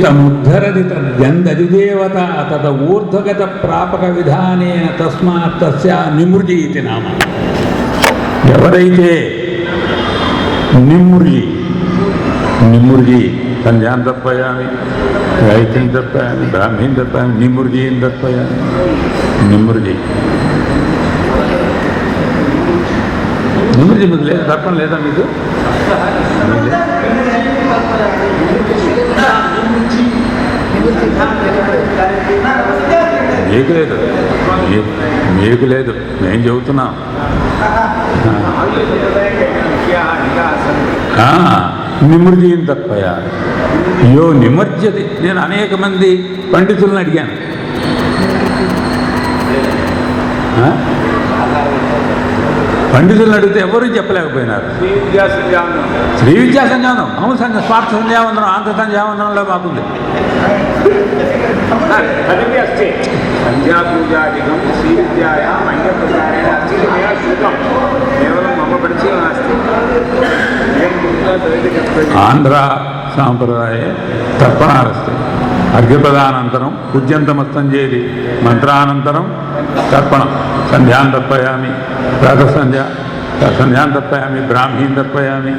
తముద్ధరది తద్యందధిదేవత తద ఊర్ధ్వగత ప్రాపక విధానేన తస్మాత్ తస్య నిమృజి ఇది నామ. ఎవరైతే నిమృజి సంధ్యాం దర్పయామి, గాయత్రిని దర్పయామి, బ్రాహ్మీని దర్పయామి, నిమృజిని దర్పయామి. నిమృజి మీకు లేదు, దర్పణ లేదా మీకు? మీకు లేదు, మేము చెబుతున్నాం. నిమృజిని తప్పయా యో నిమజ్జతి. నేను అనేక మంది పండితులను అడిగాను, పండితులను అడిగితే ఎవరూ చెప్పలేకపోయినారు. శ్రీ విద్యా సంధ్యావందనం, అవును, స్వార్థ సంధ్యావందనం ఆంధ్ర సంధ్యావందనంలో మాకుంది. ఆంధ్ర సాంప్రదాయ తర్పణారస్తి అర్ఘ్యప్రదానంతరం పూజ్యంతమస్తంజేది మంత్రానంతరం తర్పణం. సంధ్యాం తర్పయామి, సంధ్యాం తర్పయామి, బ్రాహ్మీని తర్పయామి,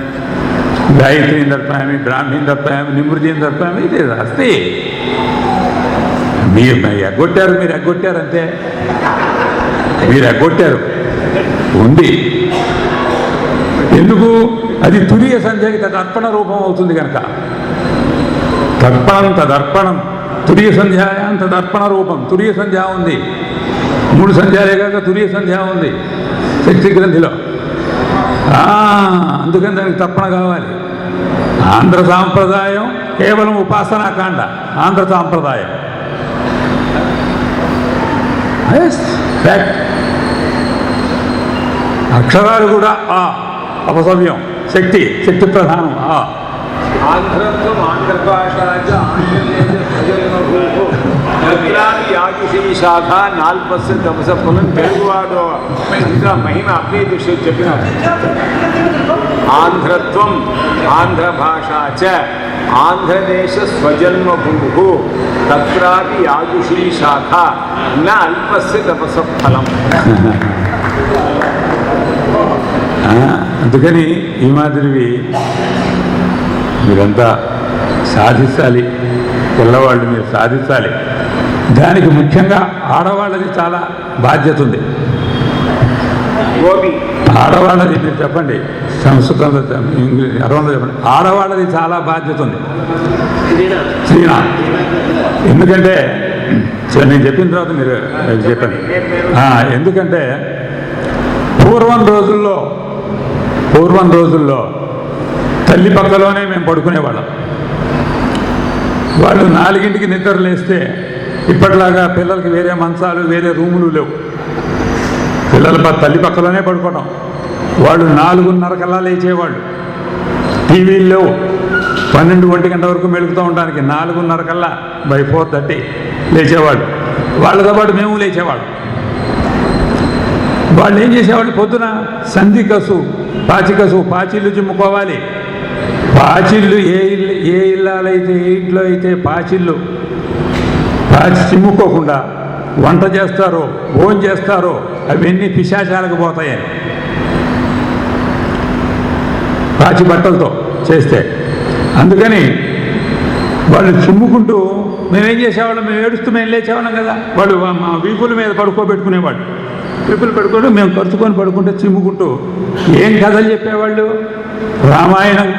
గాయత్రీని తర్పయామి, బ్రాహ్మీని తర్పయామి, నిమృజిని తర్పయామి. ఇది అస్తి. మీరు ఎగ్గొట్టారు అంతే. మీరు ఎగ్గొట్టారు ఉంది. ఎందుకు? అది తురియ సంధ్యకి తదర్పణ రూపం అవుతుంది కనుక. తర్పణం తదర్పణం, తురియ సంధ్యాయాం తదర్పణ రూపం. తురియ సంధ్య ఉంది, 3 సంధ్యాలే కాక తురియ సంధ్య ఉంది శక్తి గ్రంథిలో. అందుకని దానికి తర్పణ కావాలి. ఆంధ్ర సాంప్రదాయం కేవలం ఉపాసనాకాండ. ఆంధ్ర సాంప్రదాయం ఫ్యాక్ట్. అక్షరాలు కూడా అపసవ్యం, శక్తి ప్రధానం. ఆంధ్రత్వం ఆంధ్ర భాష శాఖ 4 తపస పొలం తెలుగువాడు ఇంకా మహిమ అప్నే దృష్టి చెప్పినారు. ఆంధ్రత్వం ఆంధ్ర భాష చ ఆంధ్రదేశ స్వజన్మభూ తత్రాపి యాజుషీ శాఖ న అల్పస్య తపస ఫలం. అందుకని ఈ మాదిరివి మీరంతా సాధించాలి. పిల్లవాళ్ళు మీరు సాధించాలి. దానికి ముఖ్యంగా ఆడవాళ్ళది చాలా బాధ్యత ఉంది. ఆడవాళ్ళది మీరు చెప్పండి, సంస్కృతంలో ఇంగ్లీష్ అరవంలో చెప్పండి. ఆడవాళ్ళది చాలా బాధ్యత ఉంది. శ్రీనాథ్, ఎందుకంటే నేను చెప్పిన తర్వాత మీరు చెప్పండి. ఎందుకంటే పూర్వం రోజుల్లో తల్లి పక్కలోనే మేము పడుకునేవాళ్ళం. వాళ్ళు 4ంటికి నిద్ర లేస్తే ఇప్పటిలాగా పిల్లలకి వేరే మంచాలు, వేరే రూములు లేవు. పిల్లలు తల్లి పక్కలోనే పడుకోవడం. వాళ్ళు 4:30 కల్లా లేచేవాళ్ళు. టీవీలు లేవు. 12-1 గంట వరకు మెలుగుతూ ఉండడానికి 4:30 కల్లా by 4:30 లేచేవాళ్ళు. వాళ్ళతో పాటు మేము లేచేవాళ్ళం. వాళ్ళు ఏం చేసేవాళ్ళు? పొద్దున సంధికసు, పాచిళ్ళు చిమ్ముకోవాలి. పాచిళ్ళు ఏ ఇళ్ళాలైతే, ఏ ఇంట్లో అయితే పాచి చిమ్ముకోకుండా వంట చేస్తారో, భోజనం చేస్తారో అవన్నీ పిశాచాలకు పోతాయని. పాచి బట్టలతో చేస్తే. అందుకని వాళ్ళు చిమ్ముకుంటూ మేమేం చేసేవాళ్ళం? మేము ఏడుస్తూ మేము లేచేవాళ్ళం కదా. వాళ్ళు మా వీపుల మీద పడుకోబెట్టుకునేవాళ్ళు. వీపులు పడుకుంటూ మేము కరుచుకొని పడుకుంటే చిమ్ముకుంటూ ఏం కథలు చెప్పేవాళ్ళు? రామాయణం,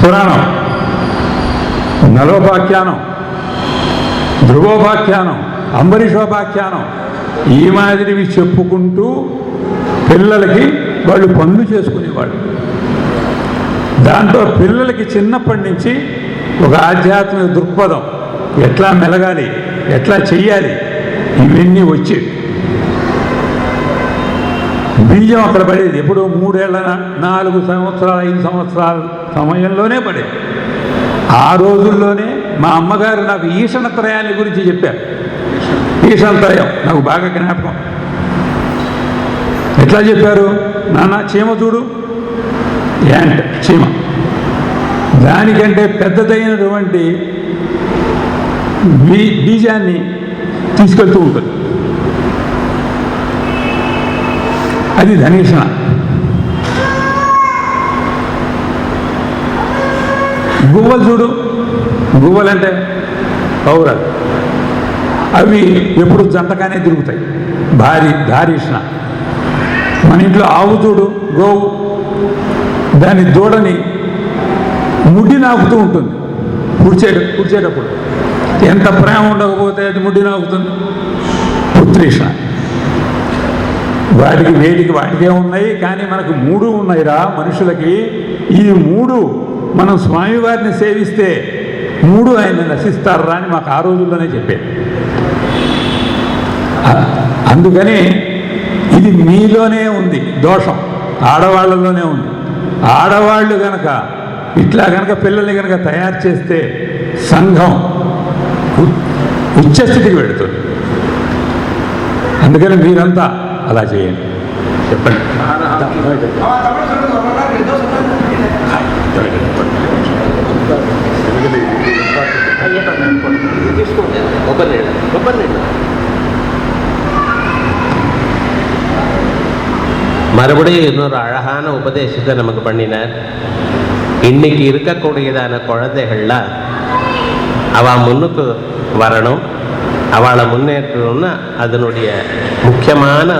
పురాణం, నలోపాఖ్యానం, ధ్రువోపాఖ్యానం, అంబరీషోపాఖ్యానం ఈ మాదిరివి చెప్పుకుంటూ పిల్లలకి వాళ్ళు పనులు చేసుకునేవాళ్ళు. దాంతో పిల్లలకి చిన్నప్పటి నుంచి ఒక ఆధ్యాత్మిక దృక్పథం, ఎట్లా మెలగాలి, ఎట్లా చెయ్యాలి, ఇవన్నీ వచ్చి బీజం అక్కడ పడేది. ఎప్పుడు 3 ఏళ్ళ 4 సంవత్సరాలు 5 సంవత్సరాల సమయంలోనే పడేది. ఆ రోజుల్లోనే మా అమ్మగారు నాకు ఈషణత్రయాన్ని గురించి చెప్పారు. ఈషణత్రయం నాకు బాగా జ్ఞాపకం. ఎట్లా చెప్పారు? నాన్న చీమ చూడు, యాంట్ చీమ. దానికంటే పెద్దదైనటువంటి బీజాన్ని తీసుకెళ్తూ ఉంటుంది. అది ధనేషణ. గువ్వలు చూడు, గువ్వలంటే పౌరాలు, అవి ఎప్పుడు జంటగానే తిరుగుతాయి, ధారీషణ. మన ఇంట్లో ఆవు చూడు, గోవు, దాని దూడని ముడ్డి నాకుతూ ఉంటుంది పుడిచేటప్పుడు. ఎంత ప్రేమ ఉండకపోతే అది ముడ్డి నాకుతుంది. పుత్రేషణ. వాటికే ఉన్నాయి, కానీ మనకు 3 ఉన్నాయిరా మనుషులకి. ఈ 3 మనం స్వామివారిని సేవిస్తే 3 ఆయన నశిస్తారా అని మాకు ఆ రోజుల్లోనే చెప్పారు. అందుకని ఇది మీలోనే ఉంది దోషం, ఆడవాళ్ళలోనే ఉంది. ఆడవాళ్ళు కనుక ఇట్లా కనుక పిల్లల్ని కనుక తయారు చేస్తే సంఘం ఉచ్చస్థితికి పెడుతుంది. అందుకని మీరంతా అలా చేయండి. చెప్పండి. மறுபடியும் இன்னொரு அழகான உபதேசத்தை நமக்கு பண்ணினார். இன்னைக்கு இருக்கக்கூடியதான குழந்தைகள்லாம் அவள் முன்னுக்கு வரணும், அவளை முன்னேற்றணும்னா அதனுடைய முக்கியமான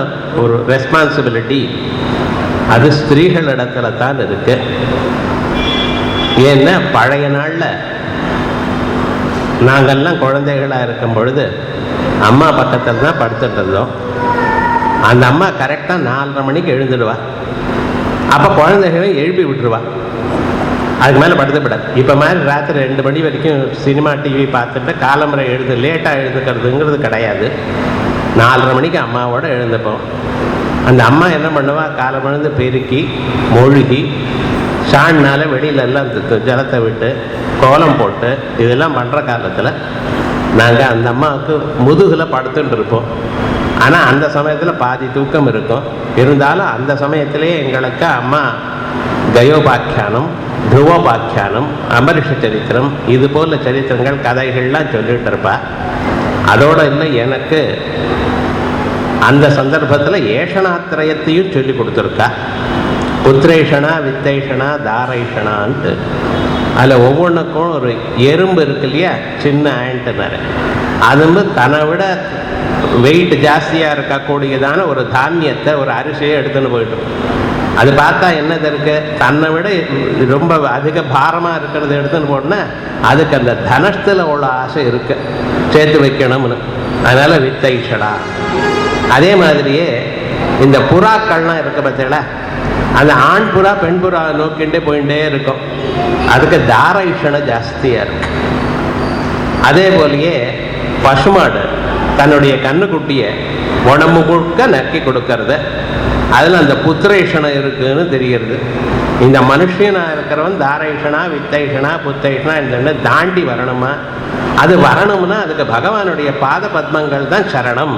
ஒரு ரெஸ்பான்சிபிலிட்டி அது ஸ்திரீகளிடத்துல தான் இருக்கு. ஏன்னா பழைய நாளில் நாங்கள்லாம் குழந்தைகளாக இருக்கும் பொழுது அம்மா பக்கத்தில் தான் படுத்துட்டு இருந்தோம். அந்த அம்மா கரெக்டாக 4:30 மணிக்கு எழுந்துடுவா. அப்போ குழந்தைகளை எழுப்பி விட்டுருவா, அதுக்கு மேலே படுத்தப்படாது. இப்போ மாதிரி ராத்திரி 2 மணி வரைக்கும் சினிமா டிவி பார்த்துட்டு காலம்பரை லேட்டாக எழுந்துக்கிறதுங்கிறது கிடையாது. 4:30 மணிக்கு அம்மாவோட எழுந்துப்போம். அந்த அம்மா என்ன பண்ணுவா, காலமிழந்து பெருக்கி மொழுகி ஷான்னால வெளியிலெல்லாம் ஜலத்தை விட்டு கோலம் போட்டு இதெல்லாம் பண்ணுற காலத்தில் நாங்கள் அந்த அம்மாவுக்கு முதுகில் படுத்துட்டு இருப்போம். ஆனால் அந்த சமயத்தில் பாதி தூக்கம் இருக்கும். இருந்தாலும் அந்த சமயத்திலே எங்களுக்கு அம்மா கயோபாக்கியானம், துருவோபாக்கியானம், அமரிஷ சரித்திரம், இது போல சரித்திரங்கள் கதைகள்லாம் சொல்லிட்டு இருப்பா. அதோடு இல்லை, எனக்கு அந்த சந்தர்ப்பத்தில் ஏஷனாத்திரயத்தையும் சொல்லி கொடுத்துருக்கா. புத்திரேஷனா, வித்தேஷனா, தாரைஷனான்ட்டு. அதில் ஒவ்வொன்றுக்கும் ஒரு எறும்பு இருக்கு இல்லையா, சின்ன ஆண்டனர், அது தன்னை விட வெயிட் ஜாஸ்தியாக இருக்கக்கூடியதான ஒரு தானியத்தை, ஒரு அரிசியை எடுத்துன்னு போயிட்டோம். அது பார்த்தா என்னது இருக்கு, தன்னை விட ரொம்ப அதிக பாரமாக இருக்கிறத எடுத்துன்னு போட்டோன்னா அதுக்கு அந்த தனத்தில் உள்ள ஆசை இருக்கு, சேர்த்து வைக்கணும்னு. அதனால் வித்தைஷடா. அதே மாதிரியே இந்த புறாக்கள்லாம் இருக்க பார்த்தீங்களா, அந்த ஆண் புறா பெண் புறா நோக்கிண்டே போயிட்டே இருக்கும். அதுக்கு தாரைஷணை ஜாஸ்தியாக இருக்கு. அதே போலயே பசுமாடு தன்னுடைய கண்ணுக்குட்டியை உடம்பு முழுக்க நக்கி கொடுக்கறது, அதில் அந்த புத்திரேஷனை இருக்குன்னு தெரிகிறது. இந்த மனுஷனாக இருக்கிறவன் தாரைஷனா, வித்தைஷனா, புத்தைஷனா இந்த தாண்டி வரணுமா? அது வரணும்னா அதுக்கு பகவானுடைய பாத பத்மங்கள் தான் சரணம்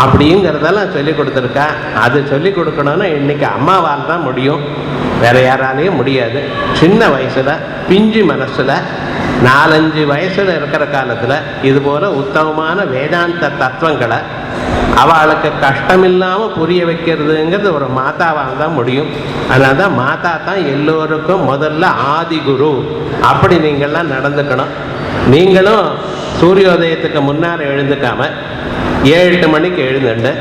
அப்படிங்கிறதெல்லாம் சொல்லி கொடுத்துருக்கா. அது சொல்லி கொடுக்கணும்னா இன்னைக்கு அம்மாவால் தான் முடியும், வேற யாராலையும் முடியாது. சின்ன வயசுல பிஞ்சு மனசுல 4-5 வயசுல இருக்கிற காலத்தில் இது போல உத்தமமான வேதாந்த தத்துவங்களை அவளுக்கு கஷ்டமில்லாமல் புரிய வைக்கிறதுங்கிறது ஒரு மாதாவால் தான் முடியும். அதனால தான் மாதா தான் எல்லோருக்கும் முதல்ல ஆதி குரு. அப்படி நீங்கள்லாம் நடந்துக்கணும். நீங்களும் சூரியோதயத்துக்கு முன்னால் எழுந்துக்காம 7-8 மணிக்கு எழுந்துண்டு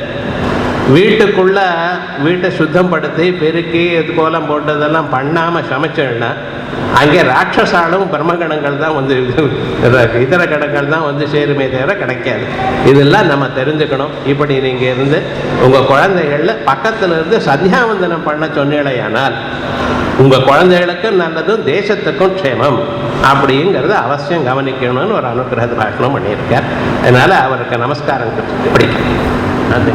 வீட்டை சுத்தம் படுத்தி பெருக்கி கோலம் போட்டதெல்லாம் பண்ணாமல் சமைச்சோன்னா அங்கே ராட்சசாலும் பிரம்மகணங்கள் தான் வந்து இதர கணங்கள் தான் வந்து சேருமே தவிர கிடைக்காது. இதெல்லாம் நம்ம தெரிஞ்சுக்கணும். இப்படி நீங்கள் இருந்து உங்கள் குழந்தைகளில் பக்கத்தில் இருந்து சந்தியாவந்தனம் பண்ண சொன்னீங்களேயானால் உங்கள் குழந்தைகளுக்கும் நல்லதும் தேசத்துக்கும் க்ஷேமம் அப்படிங்கிறத அவசியம் கவனிக்கணும்னு ஒரு அனுகிரக பாஷணம் பண்ணியிருக்கார். அதனால் அவருக்கு நமஸ்காரம் பிடிக்கும். நன்றி.